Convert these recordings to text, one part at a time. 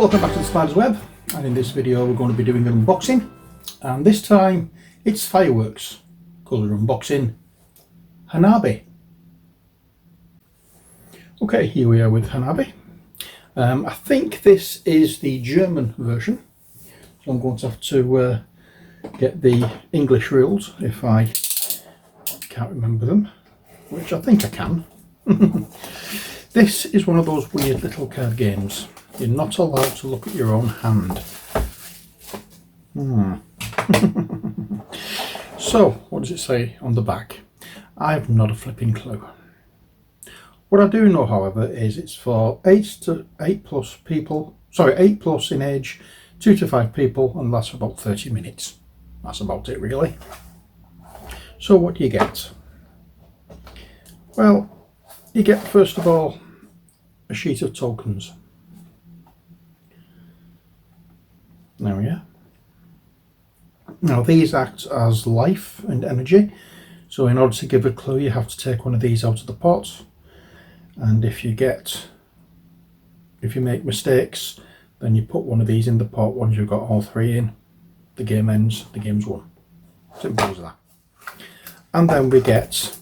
welcome back to the Spider's Web, and in this video we're going to be doing an unboxing, and this time it's fireworks because we're unboxing Hanabi. Okay, here we are with Hanabi. I think this is the German version, so I'm going to have to get the English rules if I can't remember them, which I think I can. This is one of those weird little card games. You're not allowed to look at your own hand. So, what does it say on the back? I've not a flipping clue. What I do know, however, is it's for 8 plus people, 8 plus in age, 2 to 5 people, and lasts about 30 minutes. That's about it, really. So what do you get? Well, you get, first of all, a sheet of tokens. There we are. Now these act as life and energy, so in order to give a clue you have to take one of these out of the pot, and if you make mistakes then you put one of these in the pot. Once you've got all 3 in, the game ends, the game's won. Simple as that. And then we get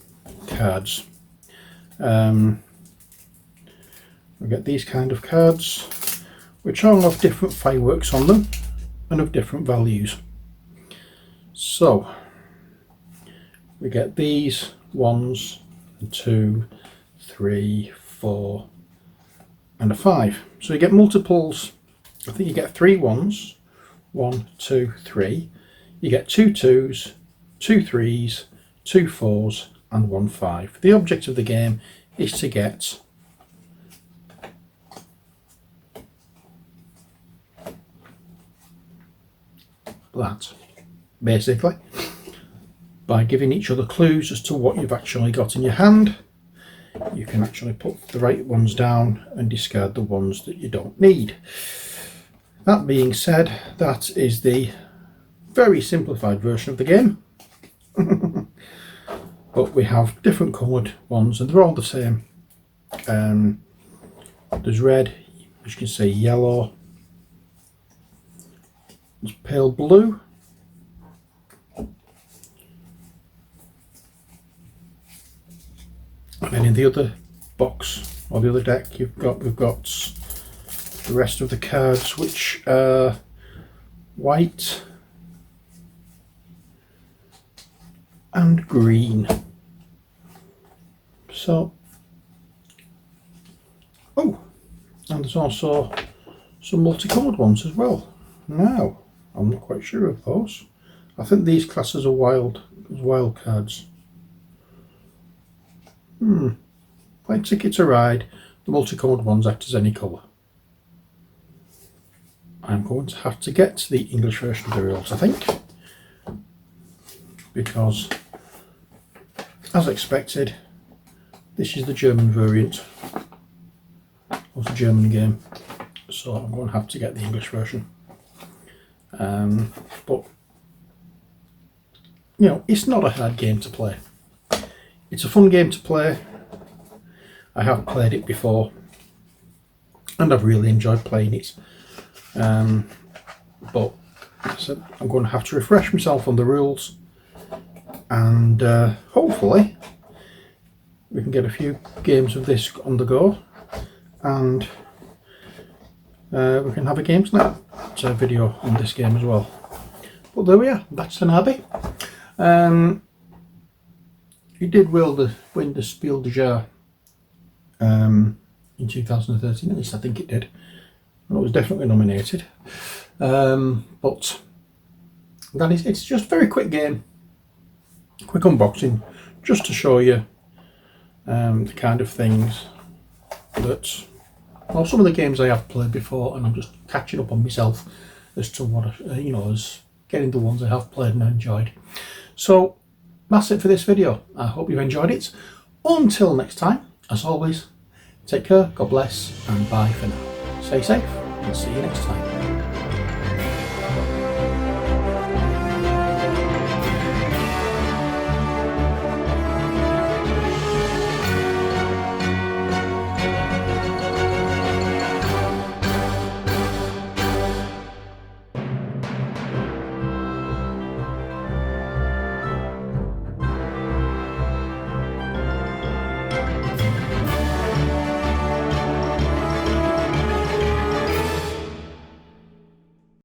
cards. We get these kind of cards which all have different fireworks on them and of different values. So we get these 1s, 2, 3, 4 and a 5. So you get multiples. I think you get 3 1s, 1, 2, 3. You get 2 2s, 2 3s, 2 4s and 1 5. The object of the game is to get that, basically, by giving each other clues as to what you've actually got in your hand. You can actually put the right ones down and discard the ones that you don't need. That being said, that is the very simplified version of the game. But we have different coloured ones and they're all the same. There's red, as you can see, yellow, there's pale blue, and then in the other box or the other deck we've got the rest of the cards, which are white and green. So, oh, and there's also some multicoloured ones as well. Now, I'm not quite sure of those. I think these classes are wild cards. Like Ticket to Ride, the multicoloured ones act as any colour. I'm going to have to get the English version of the rules, I think, because, as expected, this is the German variant of the German game, so I'm going to have to get the English version. But you know, it's not a hard game to play. It's a fun game to play. I have played it before and I've really enjoyed playing it. But so I'm going to have to refresh myself on the rules, and hopefully we can get a few games of this on the go, and we can have a games night video on this game as well. But there we are, that's Hanabi. He did win the Spiel des Jahres in 2013, at least I think it did, and it was definitely nominated. But that is, it's just a very quick game, quick unboxing, just to show you the kind of things that, well, some of the games I have played before, and I'm just catching up on myself as to what as getting the ones I have played and enjoyed. So that's it for this video. I hope you've enjoyed it. Until next time, as always, take care, God bless, and bye for now. Stay safe, and see you next time.